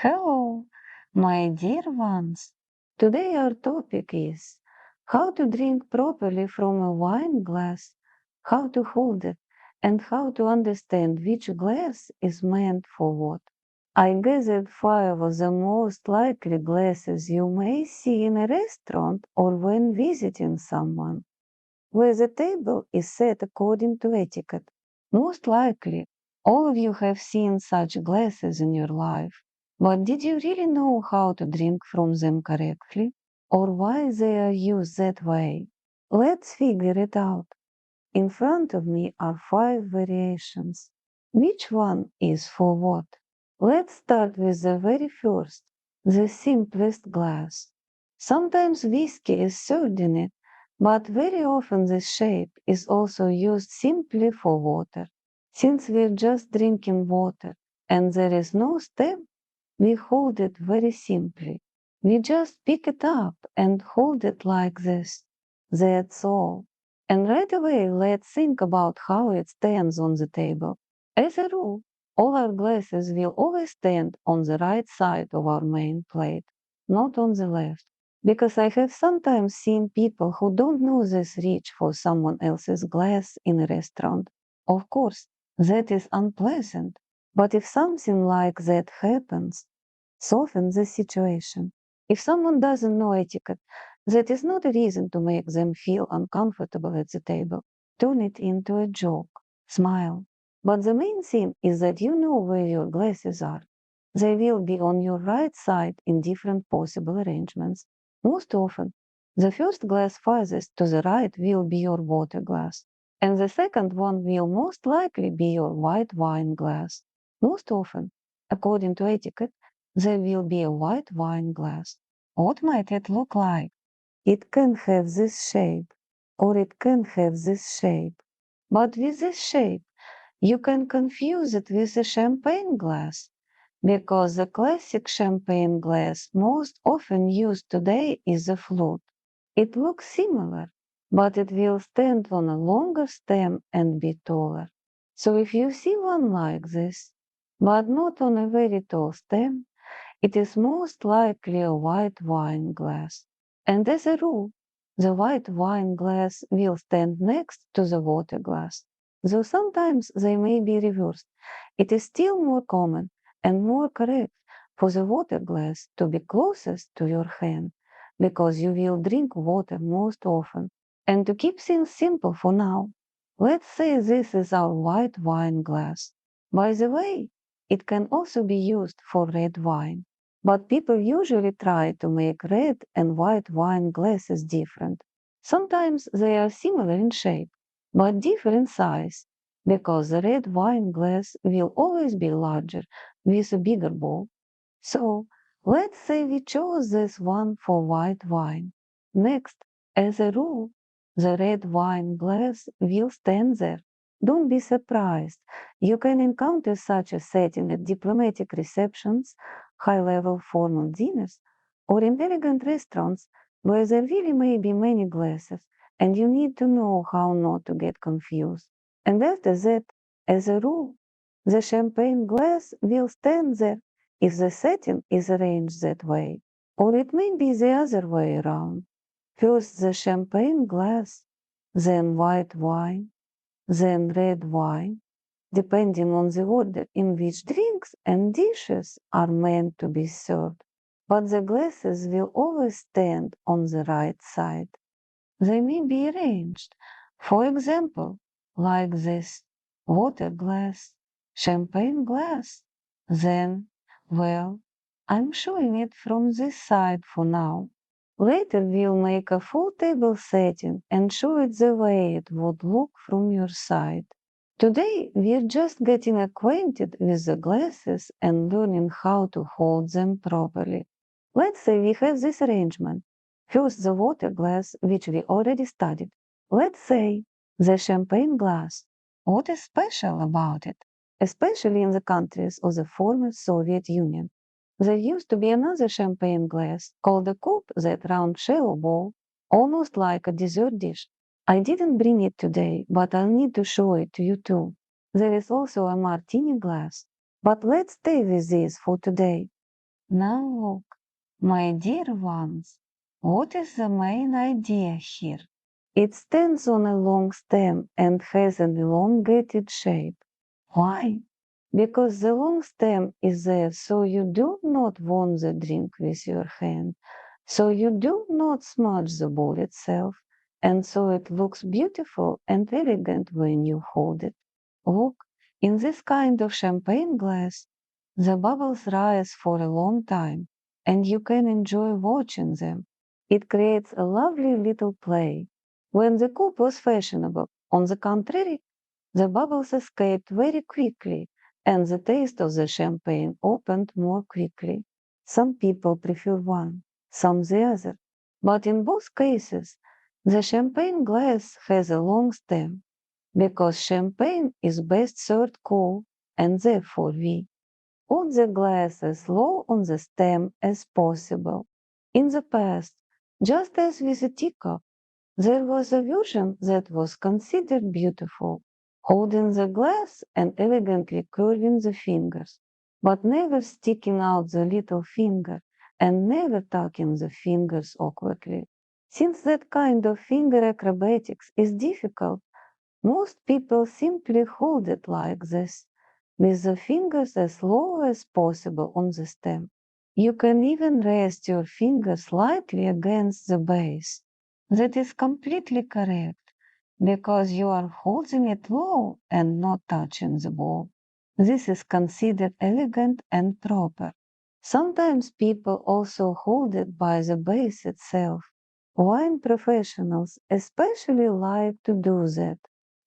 Hello, my dear ones. Today our topic is how to drink properly from a wine glass, how to hold it, and how to understand which glass is meant for what. I gathered five of the most likely glasses you may see in a restaurant or when visiting someone, where the table is set according to etiquette. Most likely, all of you have seen such glasses in your life. But did you really know how to drink from them correctly? Or why they are used that way? Let's figure it out. In front of me are five variations. Which one is for what? Let's start with the very first, the simplest glass. Sometimes whiskey is served in it, but very often this shape is also used simply for water. Since we're just drinking water and there is no stem, we hold it very simply. We just pick it up and hold it like this. That's all. And right away, let's think about how it stands on the table. As a rule, all our glasses will always stand on the right side of our main plate, not on the left. Because I have sometimes seen people who don't know this reach for someone else's glass in a restaurant. Of course, that is unpleasant. But if something like that happens, soften the situation. If someone doesn't know etiquette, that is not a reason to make them feel uncomfortable at the table. Turn it into a joke. Smile. But the main thing is that you know where your glasses are. They will be on your right side in different possible arrangements. Most often, the first glass farthest to the right will be your water glass, and the second one will most likely be your white wine glass. Most often, according to etiquette, there will be a white wine glass. What might it look like? It can have this shape, or it can have this shape. But with this shape, you can confuse it with a champagne glass, because the classic champagne glass most often used today is a flute. It looks similar, but it will stand on a longer stem and be taller. So if you see one like this, but not on a very tall stem, it is most likely a white wine glass. And as a rule, the white wine glass will stand next to the water glass. Though sometimes they may be reversed, it is still more common and more correct for the water glass to be closest to your hand, because you will drink water most often. And to keep things simple for now, let's say this is our white wine glass. By the way, it can also be used for red wine. But people usually try to make red and white wine glasses different. Sometimes they are similar in shape, but different in size, because the red wine glass will always be larger with a bigger bowl. So let's say we chose this one for white wine. Next, as a rule, the red wine glass will stand there. Don't be surprised. You can encounter such a setting at diplomatic receptions, high-level formal dinners, or in elegant restaurants where there really may be many glasses, and you need to know how not to get confused. And after that, as a rule, the champagne glass will stand there if the setting is arranged that way, or it may be the other way around. First the champagne glass, then white wine, then red wine, depending on the order in which drinks and dishes are meant to be served. But the glasses will always stand on the right side. They may be arranged, for example, like this: water glass, champagne glass. Then, well, I'm showing it from this side for now. Later we'll make a full table setting and show it the way it would look from your side. Today we're just getting acquainted with the glasses and learning how to hold them properly. Let's say we have this arrangement. First the water glass, which we already studied. Let's say the champagne glass. What is special about it? Especially in the countries of the former Soviet Union. There used to be another champagne glass called a coupe, that round shallow bowl, almost like a dessert dish. I didn't bring it today, but I'll need to show it to you too. There is also a martini glass. But let's stay with this for today. Now look, my dear ones, what is the main idea here? It stands on a long stem and has an elongated shape. Why? Because the long stem is there so you do not want the drink with your hand, so you do not smudge the bowl itself, and so it looks beautiful and elegant when you hold it. Look, in this kind of champagne glass, the bubbles rise for a long time, and you can enjoy watching them. It creates a lovely little play. When the coupe was fashionable, on the contrary, the bubbles escaped very quickly, and the taste of the champagne opened more quickly. Some people prefer one, some the other, but in both cases, the champagne glass has a long stem, because champagne is best served cold, and therefore we put the glass as low on the stem as possible. In the past, just as with a teacup, there was a version that was considered beautiful, holding the glass and elegantly curving the fingers, but never sticking out the little finger and never tucking the fingers awkwardly. Since that kind of finger acrobatics is difficult, most people simply hold it like this, with the fingers as low as possible on the stem. You can even rest your fingers slightly against the base. That is completely correct, because you are holding it low and not touching the bowl. This is considered elegant and proper. Sometimes people also hold it by the base itself. Wine professionals especially like to do that.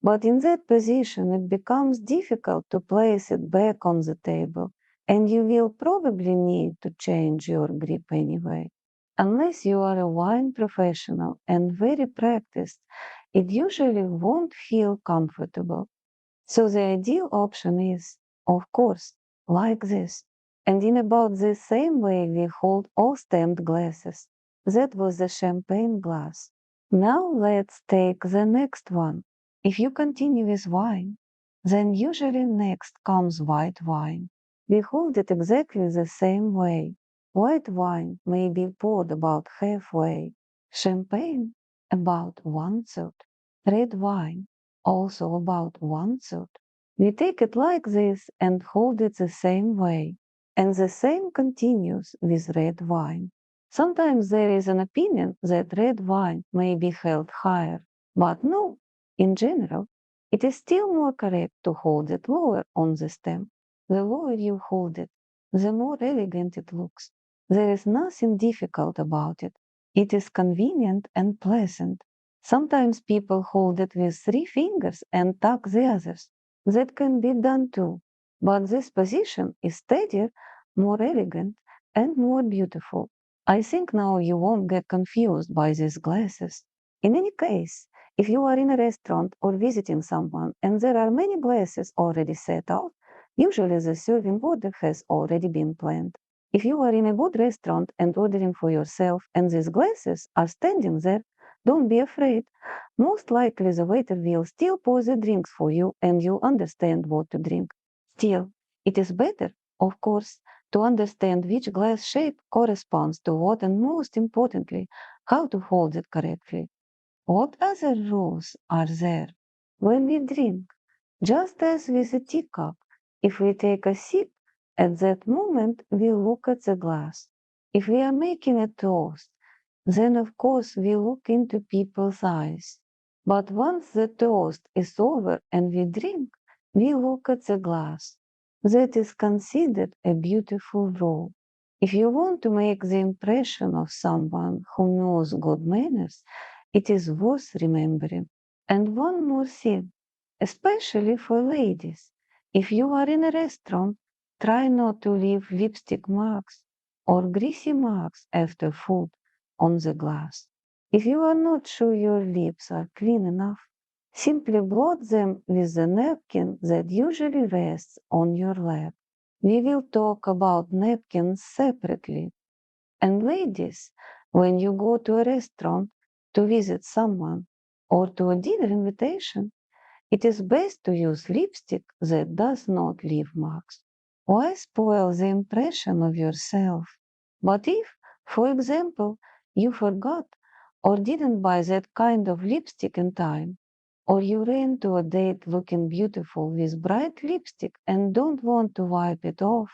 But in that position, it becomes difficult to place it back on the table, and you will probably need to change your grip anyway. Unless you are a wine professional and very practiced, it usually won't feel comfortable. So the ideal option is, of course, like this. And in about the same way we hold all stamped glasses. That was the champagne glass. Now let's take the next one. If you continue with wine, then usually next comes white wine. We hold it exactly the same way. White wine may be poured about halfway, champagne about one third, red wine also about one third. We take it like this and hold it the same way, and the same continues with red wine. Sometimes there is an opinion that red wine may be held higher, but no, in general, it is still more correct to hold it lower on the stem. The lower you hold it, the more elegant it looks. There is nothing difficult about it. It is convenient and pleasant. Sometimes people hold it with 3 fingers and tuck the others. That can be done too, but this position is steadier, more elegant, and more beautiful. I think now you won't get confused by these glasses. In any case, if you are in a restaurant or visiting someone and there are many glasses already set out, usually the serving order has already been planned. If you are in a good restaurant and ordering for yourself and these glasses are standing there, don't be afraid. Most likely the waiter will still pour the drinks for you and you understand what to drink. Still, it is better, of course, to understand which glass shape corresponds to what and most importantly, how to hold it correctly. What other rules are there? When we drink, just as with a teacup, if we take a sip, at that moment we look at the glass. If we are making a toast, then of course we look into people's eyes. But once the toast is over and we drink, we look at the glass. That is considered a beautiful rule. If you want to make the impression of someone who knows good manners, it is worth remembering. And one more thing, especially for ladies. If you are in a restaurant, try not to leave lipstick marks or greasy marks after food on the glass. If you are not sure your lips are clean enough, simply blot them with the napkin that usually rests on your lap. We will talk about napkins separately. And ladies, when you go to a restaurant to visit someone or to a dinner invitation, it is best to use lipstick that does not leave marks. Why spoil the impression of yourself But if, for example, you forgot or didn't buy that kind of lipstick in time, or you ran to a date looking beautiful with bright lipstick and don't want to wipe it off,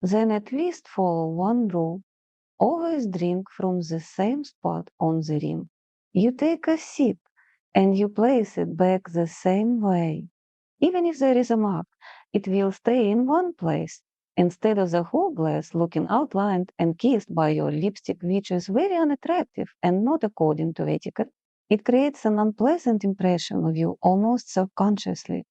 then at least follow one rule. Always drink from the same spot on the rim. You take a sip and you place it back the same way. Even if there is a mark, it will stay in one place instead of the whole glass looking outlined and kissed by your lipstick, which is very unattractive and not according to etiquette. It creates an unpleasant impression of you almost subconsciously.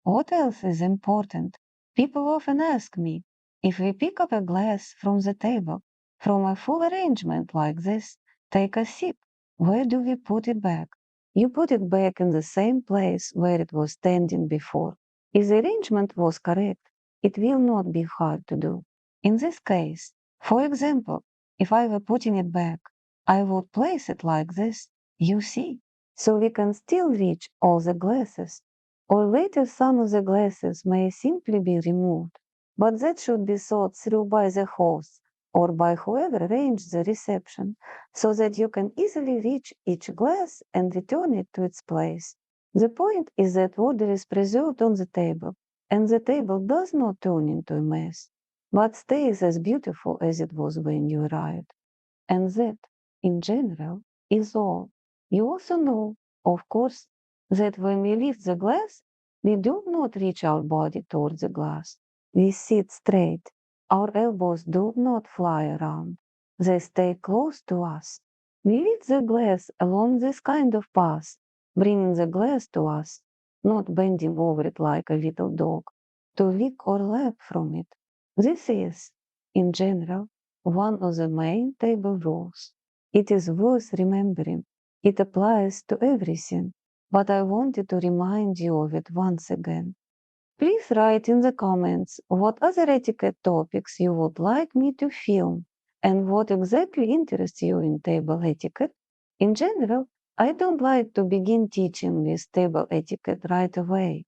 What else is important? People often ask me if we pick up a glass from the table, from a full arrangement like this, take a sip, where do we put it back? You put it back in the same place where it was standing before. If the arrangement was correct, it will not be hard to do. In this case, for example, if I were putting it back, I would place it like this, you see, so we can still reach all the glasses. Or later some of the glasses may simply be removed, but that should be thought through by the host or by whoever arranged the reception, so that you can easily reach each glass and return it to its place. The point is that order is preserved on the table, and the table does not turn into a mess, but stays as beautiful as it was when you arrived. And that, in general, is all. You also know, of course, that when we lift the glass, we do not reach our body towards the glass. We sit straight. Our elbows do not fly around. They stay close to us. We lift the glass along this kind of path, bringing the glass to us, not bending over it like a little dog, to lick or lap from it. This is, in general, one of the main table rules. It is worth remembering. It applies to everything, but I wanted to remind you of it once again. Please write in the comments what other etiquette topics you would like me to film and what exactly interests you in table etiquette. In general, I don't like to begin teaching with table etiquette right away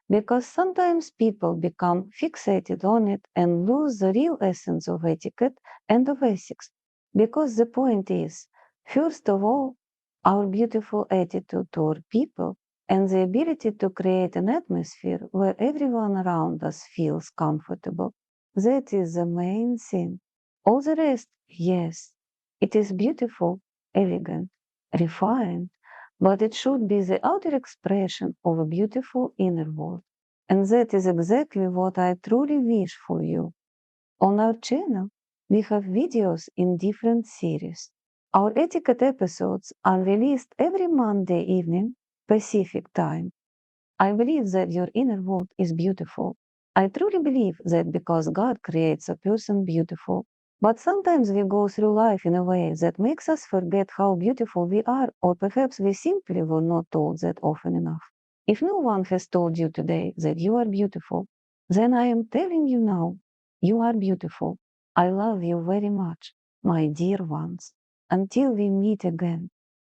because sometimes people become fixated on it and lose the real essence of etiquette and of ethics. Because the point is, first of all, our beautiful attitude toward people and the ability to create an atmosphere where everyone around us feels comfortable. That is the main thing. All the rest, yes, it is beautiful, elegant, refined, but it should be the outer expression of a beautiful inner world. And that is exactly what I truly wish for you. On our channel, we have videos in different series. Our etiquette episodes are released every Monday evening, Pacific time. I believe that your inner world is beautiful. I truly believe that because God creates a person beautiful. But sometimes we go through life in a way that makes us forget how beautiful we are, or perhaps we simply were not told that often enough. If no one has told you today that you are beautiful, then I am telling you now, you are beautiful. I love you very much, my dear ones. Until we meet again.